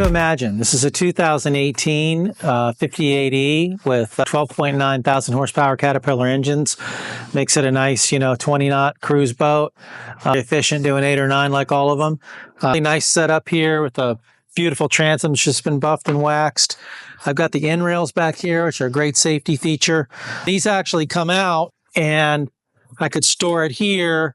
to imagine. This is a 2018 58E with 12.9 thousand horsepower Caterpillar engines. Makes it a nice, 20-knot cruise boat. Efficient, doing 8 or 9 like all of them. Really nice setup here with a beautiful transom that's just been buffed and waxed. I've got the end rails back here, which are a great safety feature. These actually come out, and I could store it here.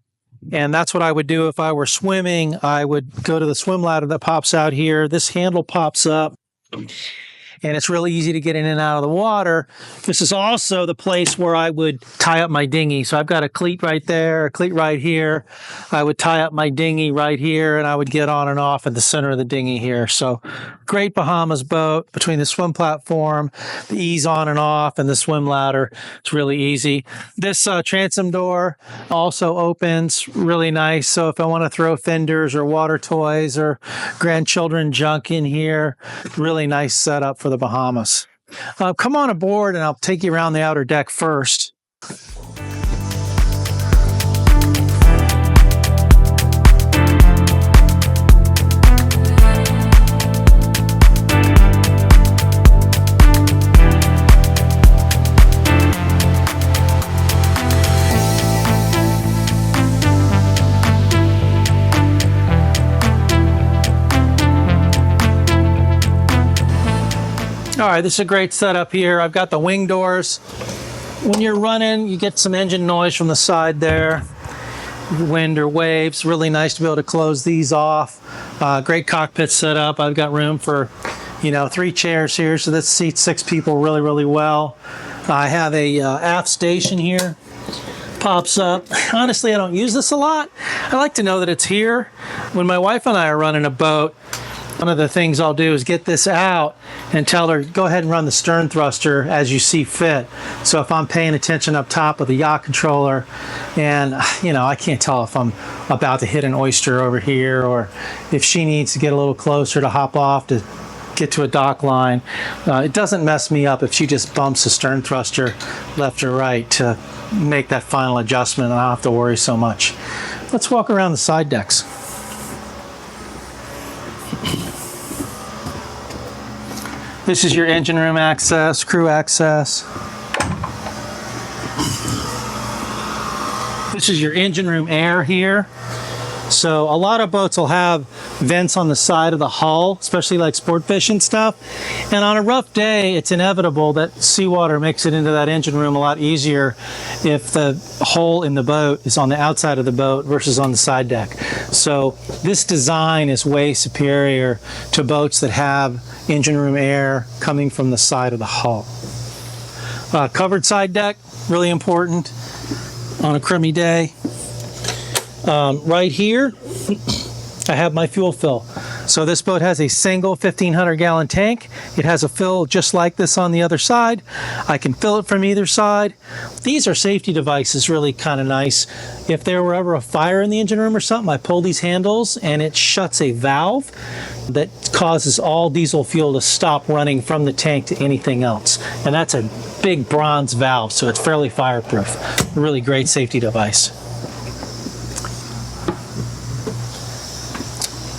And that's what I would do if I were swimming. I would go to the swim ladder that pops out here. This handle pops up, and it's really easy to get in and out of the water. This is also the place where I would tie up my dinghy. So I've got a cleat right there, a cleat right here. I would tie up my dinghy right here, and I would get on and off at the center of the dinghy here. So great Bahamas boat between the swim platform, the ease on and off, and the swim ladder. It's really easy. This transom door also opens really nice. So if I want to throw fenders or water toys or grandchildren junk in here, really nice setup for the Bahamas. Come on aboard and I'll take you around the outer deck first. All right, this is a great setup here. I've got the wing doors. When you're running, you get some engine noise from the side there, wind or waves. Really nice to be able to close these off. Great cockpit setup. I've got room for, 3 chairs here, so this seats 6 people really, really well. I have a aft station here. Pops up. Honestly, I don't use this a lot. I like to know that it's here. When my wife and I are running a boat, one of the things I'll do is get this out and tell her, go ahead and run the stern thruster as you see fit. So if I'm paying attention up top with the yacht controller and, I can't tell if I'm about to hit an oyster over here or if she needs to get a little closer to hop off to get to a dock line, it doesn't mess me up if she just bumps the stern thruster left or right to make that final adjustment, and I don't have to worry so much. Let's walk around the side decks. This is your engine room access, crew access. This is your engine room air here. So a lot of boats will have vents on the side of the hull, especially like sport fishing stuff. And on a rough day, it's inevitable that seawater makes it into that engine room a lot easier if the hole in the boat is on the outside of the boat versus on the side deck. So this design is way superior to boats that have engine room air coming from the side of the hull. Covered side deck, really important on a crummy day. Right here, I have my fuel fill. So this boat has a single 1,500 gallon tank. It has a fill just like this on the other side. I can fill it from either side. These are safety devices, really kind of nice. If there were ever a fire in the engine room or something, I pull these handles and it shuts a valve that causes all diesel fuel to stop running from the tank to anything else. And that's a big bronze valve, so it's fairly fireproof. A really great safety device.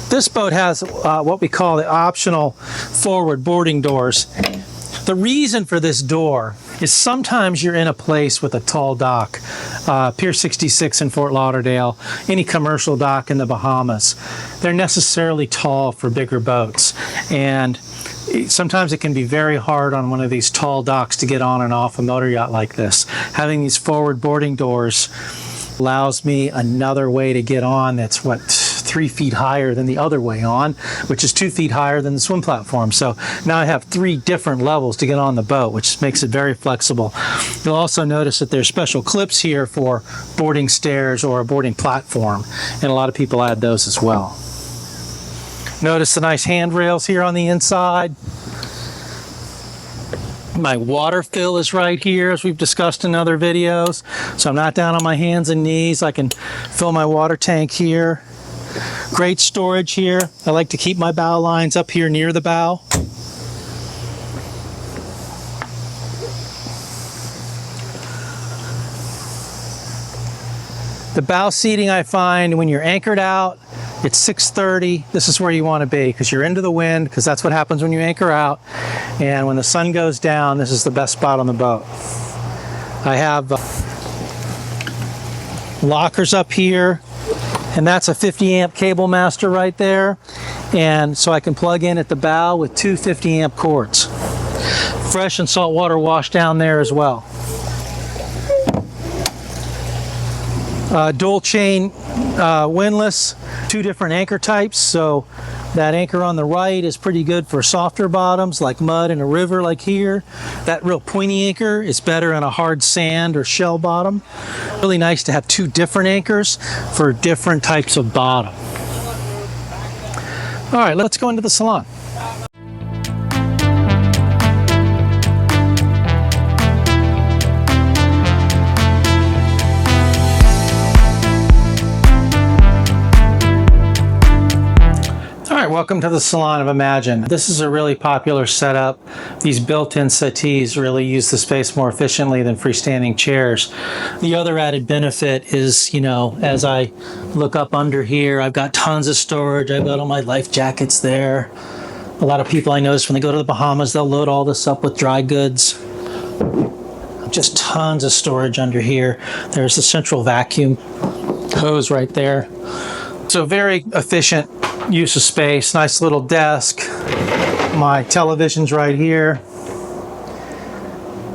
This boat has what we call the optional forward boarding doors. The reason for this door is sometimes you're in a place with a tall dock, Pier 66 in Fort Lauderdale, any commercial dock in the Bahamas. They're necessarily tall for bigger boats, and sometimes it can be very hard on one of these tall docks to get on and off a motor yacht like this. Having these forward boarding doors allows me another way to get on that's 3 feet higher than the other way on, which is 2 feet higher than the swim platform. So now I have 3 different levels to get on the boat, which makes it very flexible. You'll also notice that there's special clips here for boarding stairs or a boarding platform, and a lot of people add those as well. Notice the nice handrails here on the inside. My water fill is right here, as we've discussed in other videos. So I'm not down on my hands and knees. I can fill my water tank here. Great storage here. I like to keep my bow lines up here near the bow. The bow seating, I find when you're anchored out, It's 6:30. This is where you want to be because you're into the wind, because that's what happens when you anchor out. And when the sun goes down, this is the best spot on the boat. I have lockers up here, and that's a 50 amp cable master right there. And so I can plug in at the bow with two 50 amp cords. Fresh and salt water wash down there as well. Dual chain windlass, two different anchor types. So that anchor on the right is pretty good for softer bottoms like mud in a river like here. That real pointy anchor is better in a hard sand or shell bottom. Really nice to have two different anchors for different types of bottom. All right, let's go into the salon. Welcome to the Salon of Imagine. This is a really popular setup. These built-in settees really use the space more efficiently than freestanding chairs. The other added benefit is, you know, as I look up under here, I've got tons of storage. I've got all my life jackets there. A lot of people I notice when they go to the Bahamas, they'll load all this up with dry goods. Just tons of storage under here. There's the central vacuum hose right there. So very efficient use of space. Nice little desk. My television's right here.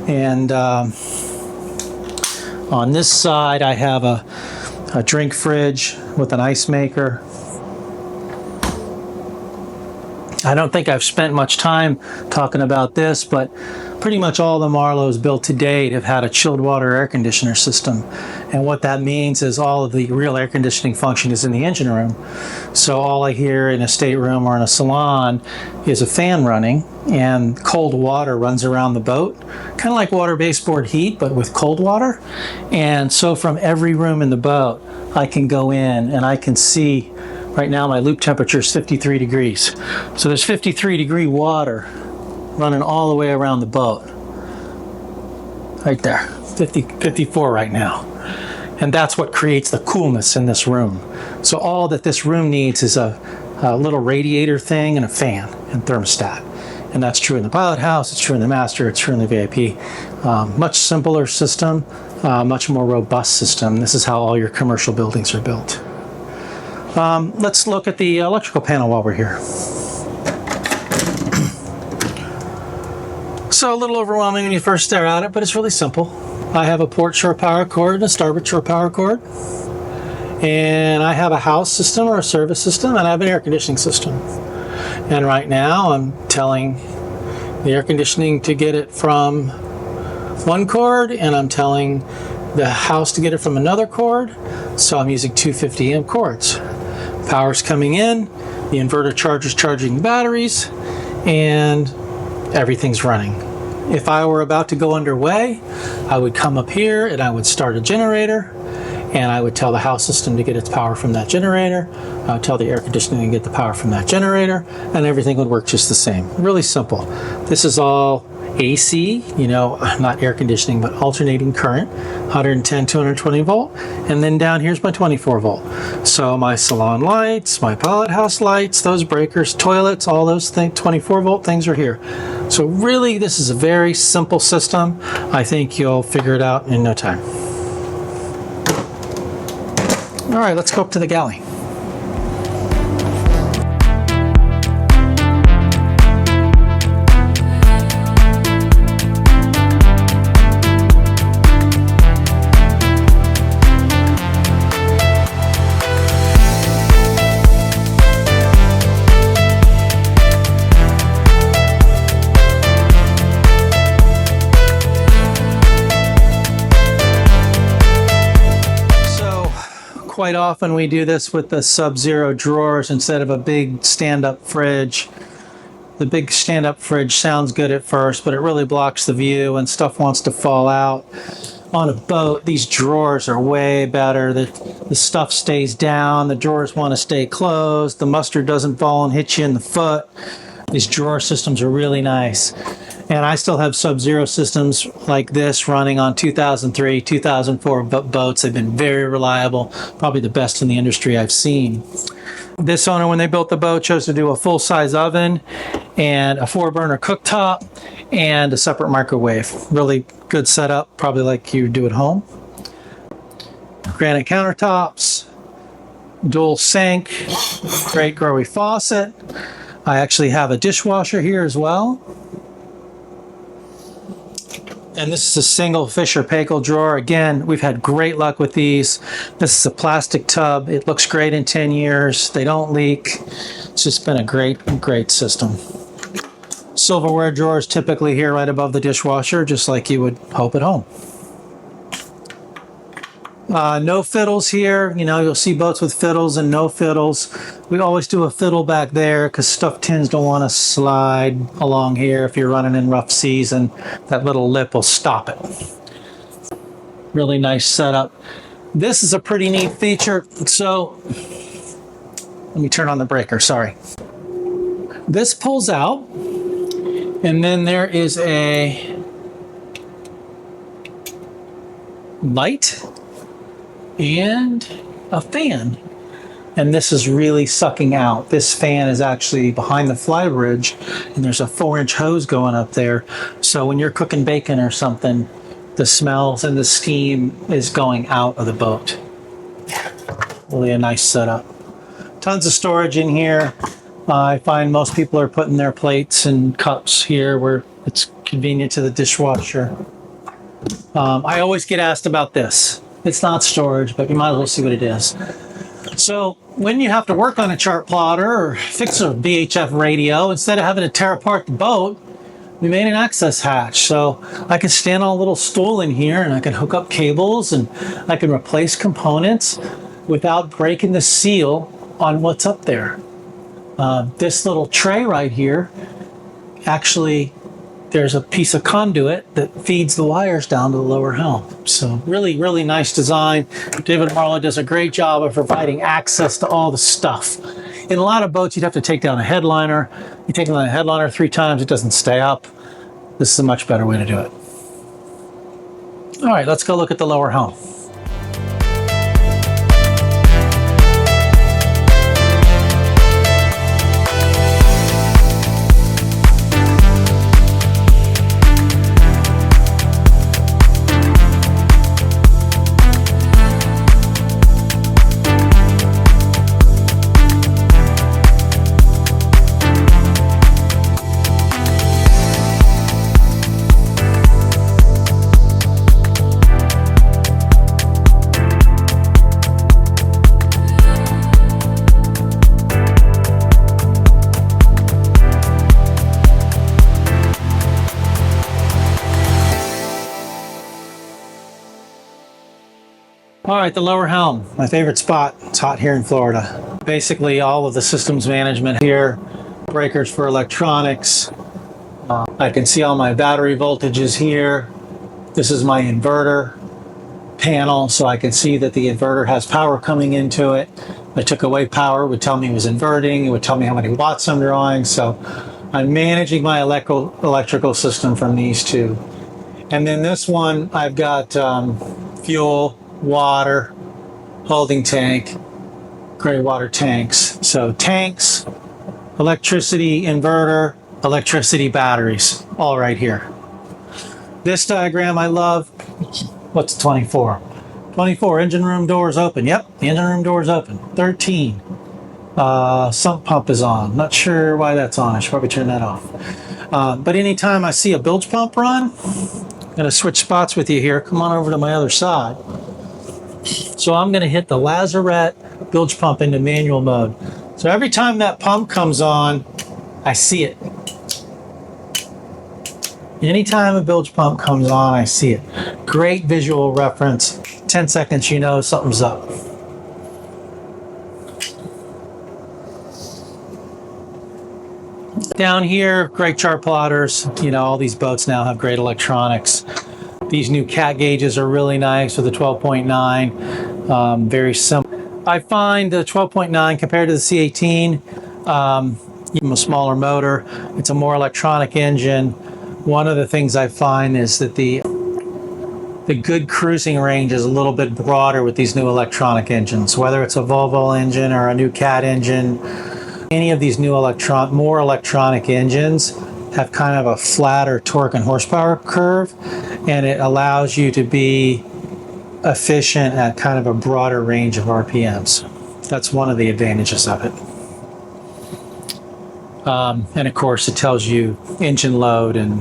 And on this side I have a drink fridge with an ice maker. I don't think I've spent much time talking about this, but pretty much all the Marlows built to date have had a chilled water air conditioner system. And what that means is all of the real air conditioning function is in the engine room. So all I hear in a stateroom or in a salon is a fan running, and cold water runs around the boat, kind of like water baseboard heat, but with cold water. And so from every room in the boat, I can go in and I can see. Right now my loop temperature is 53 degrees. So there's 53 degree water running all the way around the boat. Right there, 54 right now. And that's what creates the coolness in this room. So all that this room needs is a little radiator thing and a fan and thermostat. And that's true in the pilot house, it's true in the master, it's true in the VIP. Much simpler system, much more robust system. This is how all your commercial buildings are built. Let's look at the electrical panel while we're here. So a little overwhelming when you first stare at it, but it's really simple. I have a port shore power cord and a starboard shore power cord. And I have a house system or a service system, and I have an air conditioning system. And right now I'm telling the air conditioning to get it from one cord, and I'm telling the house to get it from another cord. So I'm using two 50 amp cords. Power's coming in, the inverter charger's charging the batteries, and everything's running. If I were about to go underway, I would come up here and I would start a generator, and I would tell the house system to get its power from that generator. I would tell the air conditioning to get the power from that generator, and everything would work just the same. Really simple. This is all AC, you know, not air conditioning, but alternating current, 110, 220 volt. And then down here's my 24 volt. So my salon lights, my pilot house lights, those breakers, toilets, all those things, 24 volt things are here. So really, this is a very simple system. I think you'll figure it out in no time. All right, let's go up to the galley. Quite often we do this with the Sub-Zero drawers instead of a big stand-up fridge. The big stand-up fridge sounds good at first, but it really blocks the view and stuff wants to fall out. On a boat, these drawers are way better. The stuff stays down, the drawers want to stay closed, the mustard doesn't fall and hit you in the foot. These drawer systems are really nice. And I still have Sub-Zero systems like this running on 2003, 2004 boats. They've been very reliable, probably the best in the industry I've seen. This owner, when they built the boat, chose to do a full-size oven and a 4-burner cooktop and a separate microwave. Really good setup, probably like you do at home. Granite countertops, dual sink, great growy faucet. I actually have a dishwasher here as well. And this is a single Fisher Paykel drawer. Again, we've had great luck with these. This is a plastic tub. It looks great in 10 years. They don't leak. It's just been a great system. Silverware drawers typically here right above the dishwasher, just like you would hope at home. No fiddles here. You know, you'll see boats with fiddles and no fiddles. We always do a fiddle back there because stuff tends to want to slide along here. If you're running in rough seas, and that little lip will stop it. Really nice setup. This is a pretty neat feature. So let me turn on the breaker, sorry. This pulls out, and then there is a light and a fan, and this is really sucking out. This fan is actually behind the Flybridge, and there's a 4-inch hose going up there, so when you're cooking bacon or something, the smells and the steam is going out of the boat. Really a nice setup. Tons of storage in here. I find most people are putting their plates and cups here where it's convenient to the dishwasher. I always get asked about this. It's not storage, but you might as well see what it is. So when you have to work on a chart plotter or fix a VHF radio, instead of having to tear apart the boat, we made an access hatch. So I can stand on a little stool in here and I can hook up cables and I can replace components without breaking the seal on what's up there. This little tray right here, actually, there's a piece of conduit that feeds the wires down to the lower helm. So really nice design. David Marlow does a great job of providing access to all the stuff. In a lot of boats, you'd have to take down a headliner. You take down a headliner 3 times, it doesn't stay up. This is a much better way to do it. All right, let's go look at the lower helm. All right, the lower helm, my favorite spot. It's hot here in Florida. Basically all of the systems management here, breakers for electronics. I can see all my battery voltages here. This is my inverter panel, so I can see that the inverter has power coming into it. If I took away power, it would tell me it was inverting. It would tell me how many watts I'm drawing. So I'm managing my electrical system from these two. And then this one, I've got fuel, water, holding tank, gray water tanks. So tanks, electricity, inverter, electricity, batteries, all right here. This diagram I love. What's 24? 24, engine room doors open. Yep, the engine room door's open. 13, sump pump is on. Not sure why that's on. I should probably turn that off. But anytime I see a bilge pump run, I'm going to switch spots with you here. Come on over to my other side. So I'm going to hit the lazarette bilge pump into manual mode. So every time that pump comes on, I see it. Anytime a bilge pump comes on, I see it. Great visual reference. 10 seconds, you know something's up. Down here, great chart plotters. You know, all these boats now have great electronics. These new cat gauges are really nice with the 12.9. Very simple. I find the 12.9 compared to the C-18, even a smaller motor. It's a more electronic engine. One of the things I find is that the the good cruising range is a little bit broader with these new electronic engines, whether it's a Volvo engine or a new Cat engine. Any of these new more electronic engines have kind of a flatter torque and horsepower curve, and it allows you to be efficient at kind of a broader range of RPMs. That's one of the advantages of it. And of course, it tells you engine load and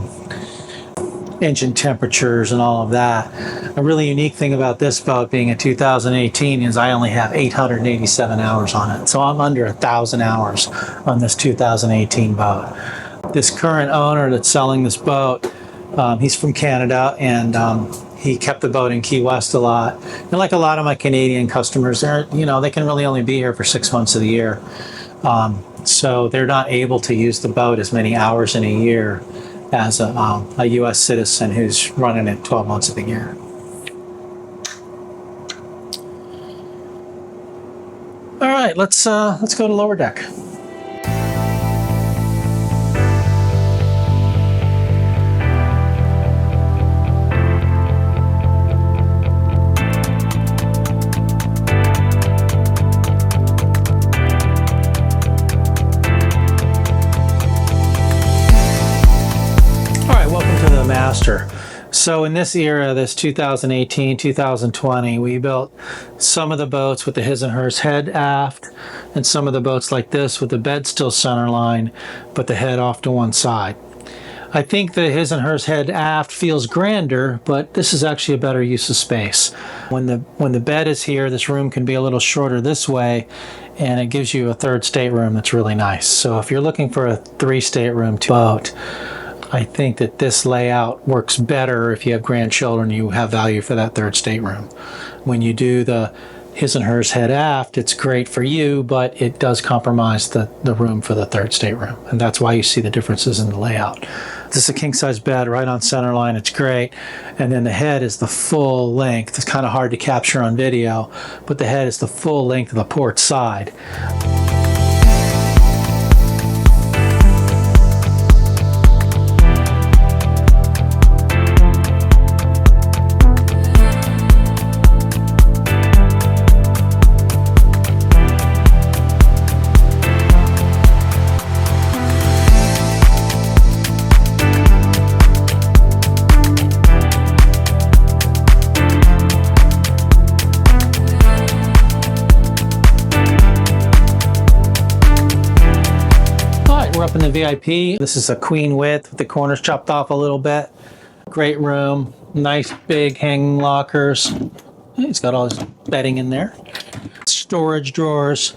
engine temperatures and all of that. A really unique thing about this boat being a 2018 is I only have 887 hours on it. So I'm under 1,000 hours on this 2018 boat. This current owner that's selling this boat, he's from Canada, and he kept the boat in Key West a lot. And like a lot of my Canadian customers, they can really only be here for 6 months of the year. So they're not able to use the boat as many hours in a year as a U.S. citizen who's running it 12 months of the year. All right, let's go to lower deck. So in this era, this 2018, 2020, we built some of the boats with the his and hers head aft, and some of the boats like this with the bed still centerline, but the head off to one side. I think the his and hers head aft feels grander, but this is actually a better use of space. When the bed is here, this room can be a little shorter this way, and it gives you a third stateroom that's really nice. So if you're looking for a 3-stateroom boat, I think that this layout works better if you have grandchildren. You have value for that third stateroom. When you do the his and hers head aft, it's great for you, but it does compromise the room for the third stateroom. And that's why you see the differences in the layout. This is a king-size bed right on center line. It's great. And then the head is the full length. It's kind of hard to capture on video, but the head is the full length of the port side. Up in the VIP. This is a queen width with the corners chopped off a little bit. Great room, nice big hanging lockers. He's got all his bedding in there. Storage drawers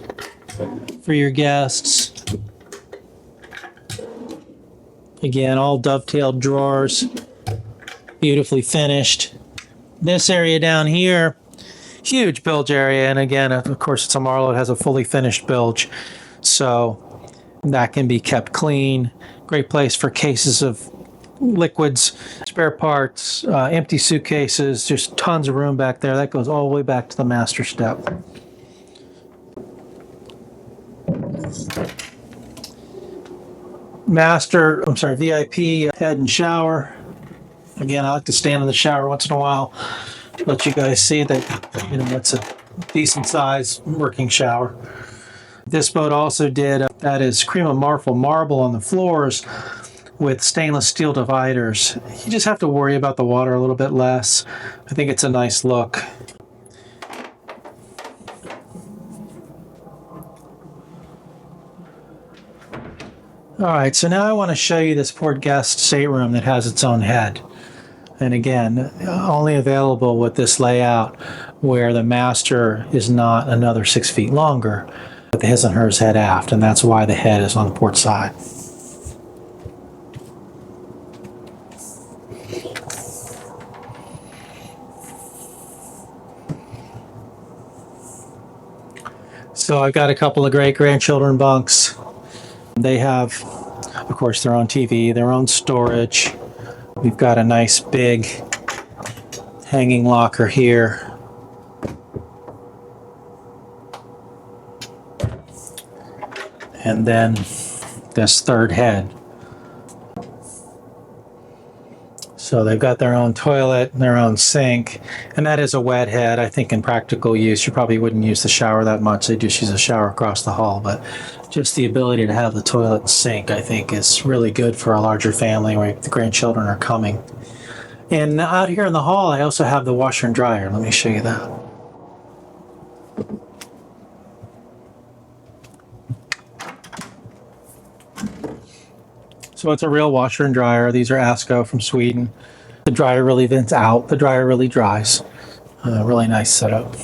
for your guests. Again, all dovetailed drawers, beautifully finished. This area down here, huge bilge area, and again, of course, it's a Marlow. It has a fully finished bilge, so that can be kept clean. Great place for cases of liquids, spare parts, empty suitcases. There's tons of room back there. That goes all the way back to the master step. VIP head and shower. Again, I like to stand in the shower once in a while. Let you guys see that, it's a decent size working shower. This boat also did, that is cream of marble on the floors with stainless steel dividers. You just have to worry about the water a little bit less. I think it's a nice look. All right, so now I want to show you this port guest stateroom that has its own head. And again, only available with this layout where the master is not another 6 feet longer. The his and hers head aft, and that's why the head is on the port side. So I've got a couple of great grandchildren bunks. They have, of course, their own TV, their own storage. We've got a nice big hanging locker here. And then this third head. So So they've got their own toilet, their own sink, and that is a wet head. I think in practical use, you probably wouldn't use the shower that much. They just use a shower across the hall, but just the ability to have the toilet and sink, I think, is really good for a larger family where the grandchildren are coming. And out here in the hall, I also have the washer and dryer. Let me show you that. So it's a real washer and dryer. These are Asco from Sweden. The dryer really vents out. The dryer really dries. Really nice setup.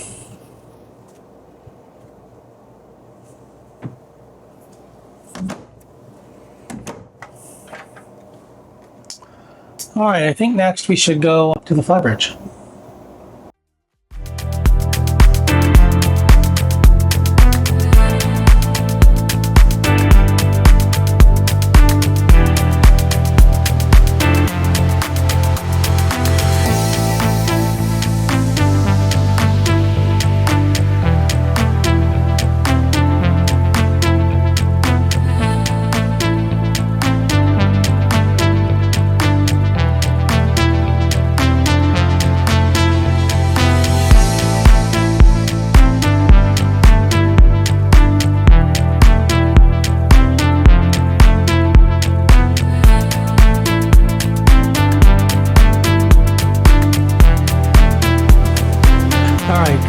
All right, I think next we should go up to the Flybridge.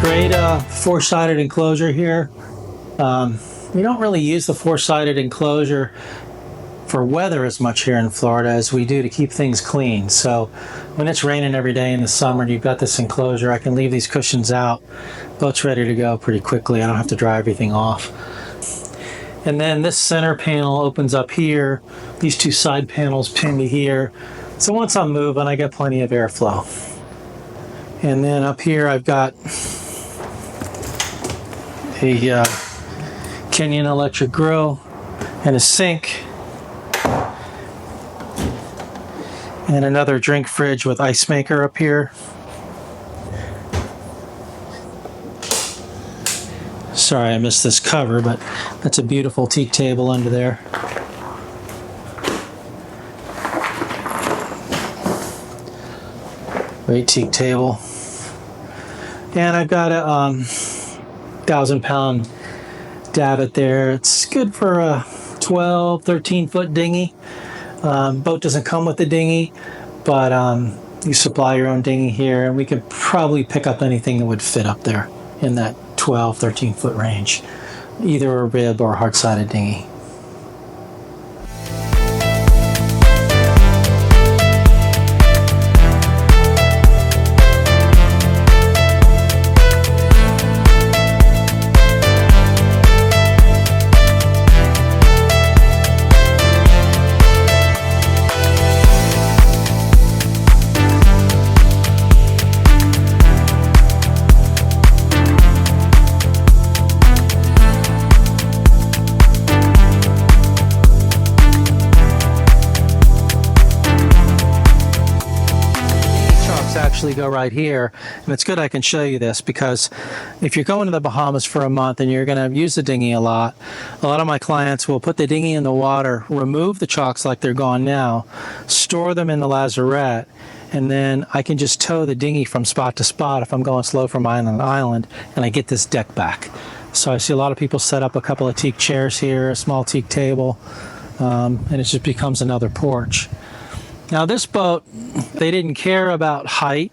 Great four-sided enclosure here. We don't really use the four-sided enclosure for weather as much here in Florida as we do to keep things clean. So when it's raining every day in the summer and you've got this enclosure, I can leave these cushions out. Boat's ready to go pretty quickly. I don't have to dry everything off. And then this center panel opens up here. These two side panels pin to here. So once I'm moving, I get plenty of airflow. And then up here I've got a Kenyan electric grill and a sink and another drink fridge with ice maker up here. Sorry I missed this cover, but that's a beautiful teak table under there. Great teak table. And I've got a 1,000-pound davit there. It's good for a 12, 13-foot dinghy. Boat doesn't come with the dinghy, but you supply your own dinghy here, and we could probably pick up anything that would fit up there in that 12, 13-foot range, either a rib or a hard-sided dinghy. Go right here, and it's good I can show you this because if you're going to the Bahamas for a month and you're going to use the dinghy a lot of my clients will put the dinghy in the water, remove the chocks like they're gone now, store them in the lazarette, and then I can just tow the dinghy from spot to spot if I'm going slow from island to island, and I get this deck back. So I see a lot of people set up a couple of teak chairs here, a small teak table, and it just becomes another porch. Now this boat, they didn't care about height,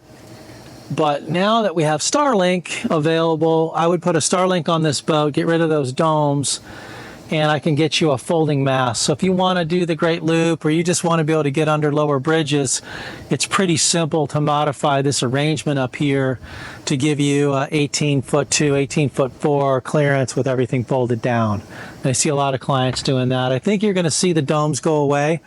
but now that we have Starlink available, I would put a Starlink on this boat, get rid of those domes, and I can get you a folding mast. So if you want to do the Great Loop or you just want to be able to get under lower bridges, it's pretty simple to modify this arrangement up here to give you 18-foot 2, 18-foot 4 clearance with everything folded down. And I see a lot of clients doing that. I think you're going to see the domes go away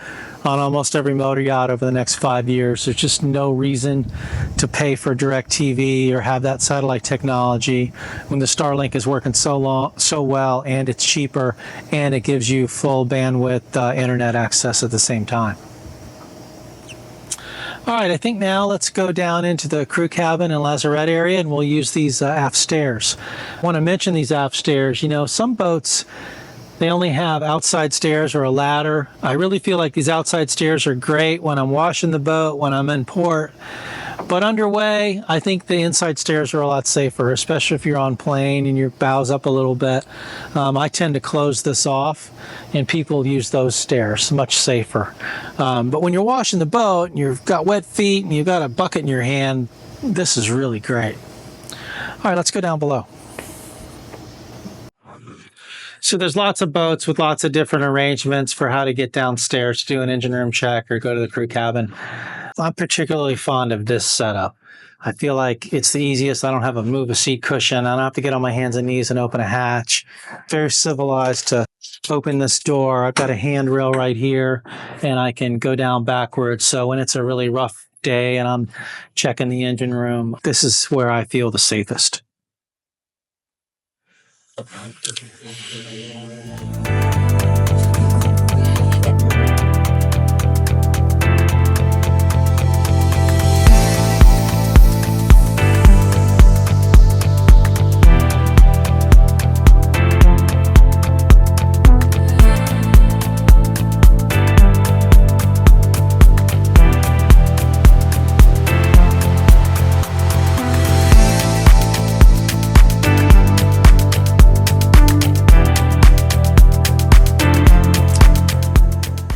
on almost every motor yacht over the next 5 years. There's just no reason to pay for DirecTV or have that satellite technology when the Starlink is working so well, and it's cheaper, and it gives you full bandwidth internet access at the same time. All right, I think now let's go down into the crew cabin and lazarette area, and we'll use these aft stairs. I want to mention these aft stairs. You know, some boats, They only have outside stairs or a ladder. I really feel like these outside stairs are great when I'm washing the boat, when I'm in port. But underway, I think the inside stairs are a lot safer, especially if you're on plane and your bow's up a little bit. I tend to close this off, and people use those stairs, much safer. But when you're washing the boat and you've got wet feet and you've got a bucket in your hand, this is really great. All right, let's go down below. So there's lots of boats with lots of different arrangements for how to get downstairs to do an engine room check or go to the crew cabin. I'm particularly fond of this setup. I feel like it's the easiest. I don't have to move a seat cushion. I don't have to get on my hands and knees and open a hatch. Very civilized to open this door. I've got a handrail right here, and I can go down backwards. So when it's a really rough day and I'm checking the engine room, this is where I feel the safest.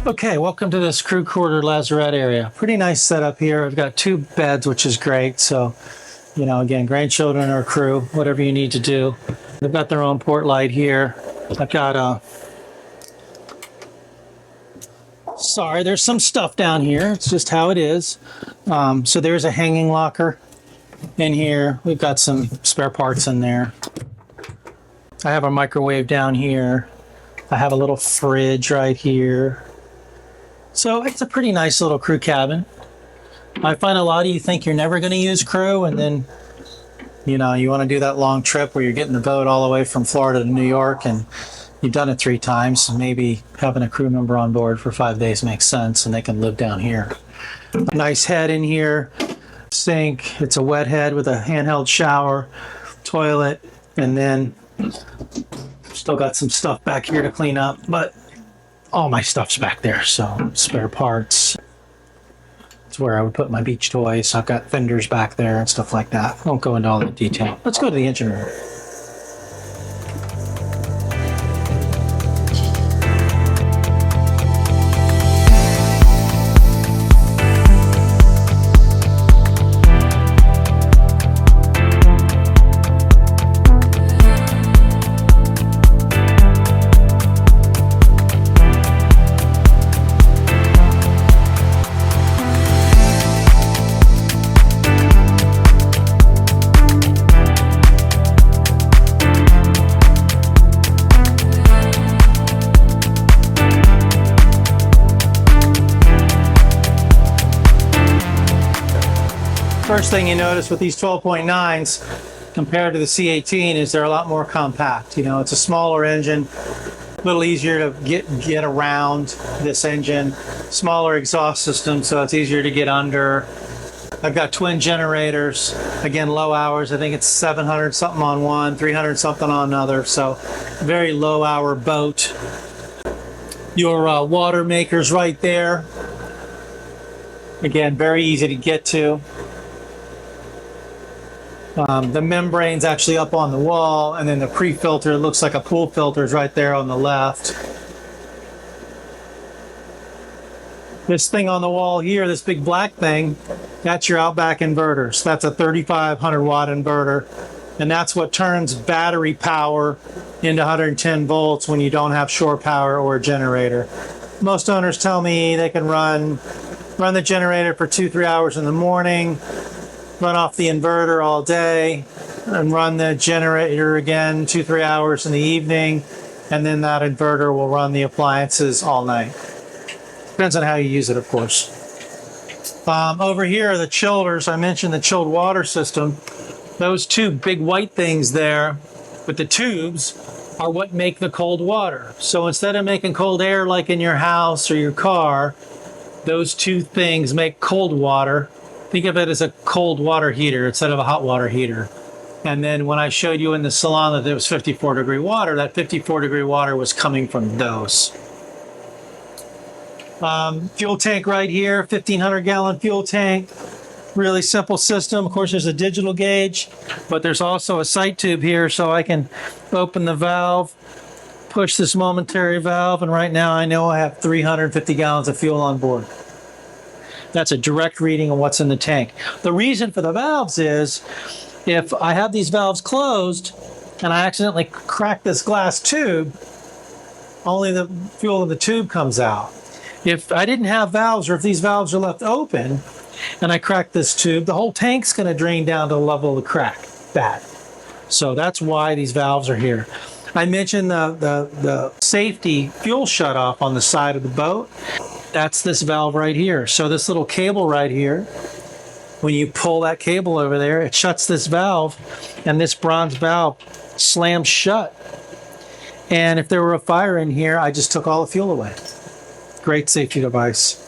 Okay, welcome to this crew quarter lazarette area. Pretty nice setup here. I've got 2 beds, which is great. So, again, grandchildren or crew, whatever you need to do. They've got their own port light here. I've got sorry, there's some stuff down here. It's just how it is. So there's a hanging locker in here. We've got some spare parts in there. I have a microwave down here. I have a little fridge right here. So it's a pretty nice little crew cabin. I find a lot of you think you're never going to use crew, and then, you want to do that long trip where you're getting the boat all the way from Florida to New York, and you've done it 3 times. Maybe having a crew member on board for 5 days makes sense, and they can live down here. Nice head in here, sink. It's a wet head with a handheld shower, toilet, and then still got some stuff back here to clean up, but all my stuff's back there, so spare parts. It's where I would put my beach toys. I've got fenders back there and stuff like that. I won't go into all the detail. Let's go to the engine room. First thing you notice with these 12.9s compared to the C-18 is they're a lot more compact. It's a smaller engine, a little easier to get around this engine, smaller exhaust system, so it's easier to get under. I've got twin generators, again, low hours. I think it's 700 something on one, 300 something on another, so very low hour boat. Your water maker's right there. Again, very easy to get to. The membrane's actually up on the wall, and then the pre-filter looks like a pool filter is right there on the left. This thing on the wall here, this big black thing, that's your Outback inverters. That's a 3,500 watt inverter, and that's what turns battery power into 110 volts when you don't have shore power or a generator. Most owners tell me they can run the generator for 2-3 hours in the morning, run off the inverter all day, and run the generator again 2-3 hours in the evening, and then that inverter will run the appliances all night. Depends on how you use it, of course. Over here are the chillers. I mentioned the chilled water system. Those 2 big white things there with the tubes are what make the cold water. So instead of making cold air like in your house or your car, those 2 things make cold water. Think of it as a cold water heater instead of a hot water heater. And then when I showed you in the Salon that there was 54-degree water, that 54-degree water was coming from those. Fuel tank right here, 1,500-gallon fuel tank. Really simple system. Of course, there's a digital gauge, but there's also a sight tube here, so I can open the valve, push this momentary valve, and right now I know I have 350 gallons of fuel on board. That's a direct reading of what's in the tank. The reason for the valves is if I have these valves closed and I accidentally crack this glass tube, only the fuel in the tube comes out. If I didn't have valves, or if these valves are left open and I crack this tube, the whole tank's going to drain down to the level of the crack. Bad. So that's why these valves are here. I mentioned the safety fuel shutoff on the side of the boat. That's this valve right here. So this little cable right here, when you pull that cable over there, it shuts this valve, and this bronze valve slams shut. And if there were a fire in here, I just took all the fuel away. Great safety device.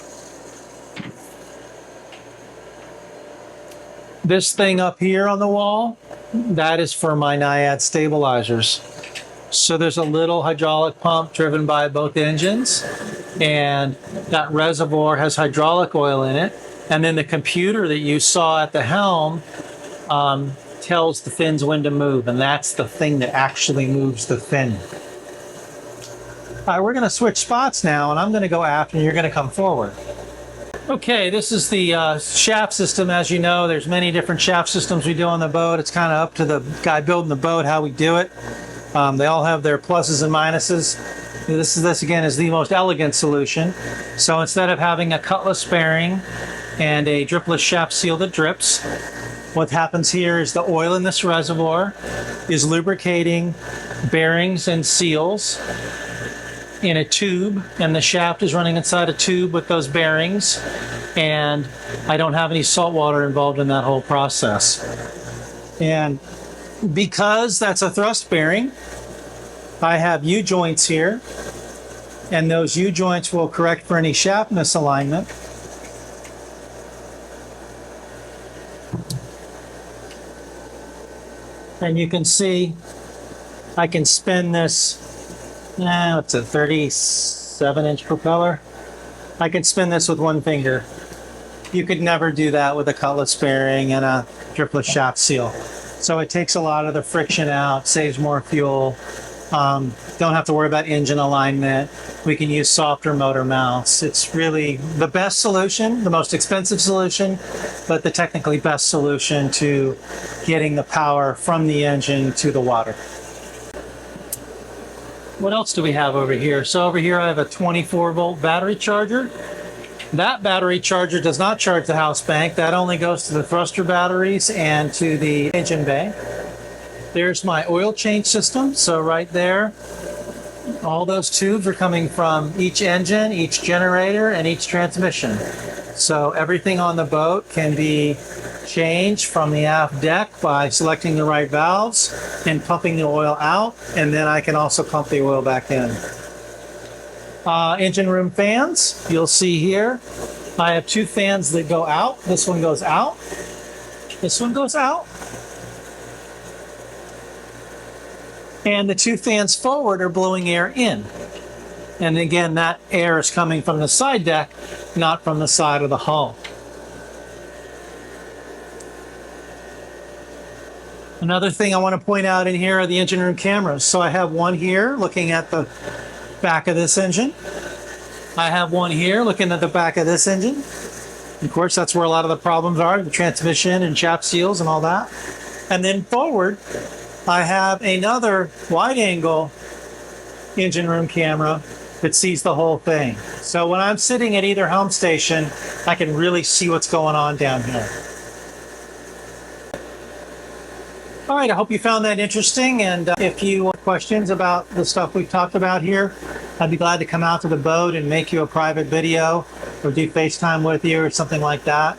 This thing up here on the wall, that is for my NAIAD stabilizers. So there's a little hydraulic pump driven by both engines, and that reservoir has hydraulic oil in it. And then the computer that you saw at the helm tells the fins when to move, and that's the thing that actually moves the fin. All right, we're going to switch spots now, and I'm going to go aft, and you're going to come forward. Okay, this is the shaft system. As you know, there's many different shaft systems we do on the boat. It's kind of up to the guy building the boat how we do it. They all have their pluses and minuses. This again is the most elegant solution. So instead of having a cutlass bearing and a dripless shaft seal that drips, what happens here is the oil in this reservoir is lubricating bearings and seals in a tube, and the shaft is running inside a tube with those bearings, and I don't have any salt water involved in that whole process. And because that's a thrust bearing, I have U-joints here, and those U-joints will correct for any shaft misalignment. And you can see I can spin this. Now it's a 37-inch propeller. I can spin this with one finger. You could never do that with a cutlass bearing and a dripless shaft seal. So it takes a lot of the friction out, saves more fuel. Don't have to worry about engine alignment. We can use softer motor mounts. It's really the best solution, the most expensive solution, but the technically best solution to getting the power from the engine to the water. What else do we have over here? So over here I have a 24-volt battery charger. That battery charger does not charge the house bank. That only goes to the thruster batteries and to the engine bay. There's my oil change system. So right there, all those tubes are coming from each engine, each generator, and each transmission. So everything on the boat can be changed from the aft deck by selecting the right valves and pumping the oil out, and then I can also pump the oil back in. Engine room fans, you'll see here, I have two fans that go out. This one goes out. This one goes out. And the two fans forward are blowing air in. And again, that air is coming from the side deck, not from the side of the hull. Another thing I want to point out in here are the engine room cameras. So I have one here looking at the back of this engine. I have one here looking at the back of this engine. Of course, that's where a lot of the problems are, the transmission and shaft seals and all that. And then forward, I have another wide-angle engine room camera that sees the whole thing. So when I'm sitting at either helm station, I can really see what's going on down here. All right, I hope you found that interesting, and if you have questions about the stuff we've talked about here, I'd be glad to come out to the boat and make you a private video or do FaceTime with you or something like that.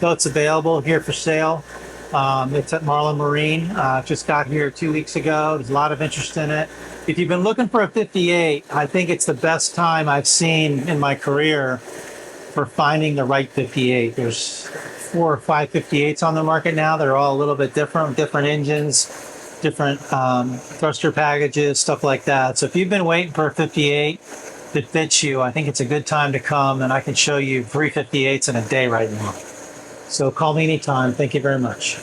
Boat's available here for sale. It's at Marlow Marine. Just got here 2 weeks ago. There's a lot of interest in it. If you've been looking for a 58, I think it's the best time I've seen in my career for finding the right 58. There's 4 or 5 58s on the market now. They're all a little bit different engines, different thruster packages, stuff like that. So if you've been waiting for a 58 that fits you, I think it's a good time to come, and I can show you 3 58s in a day right now. So call me anytime. Thank you very much.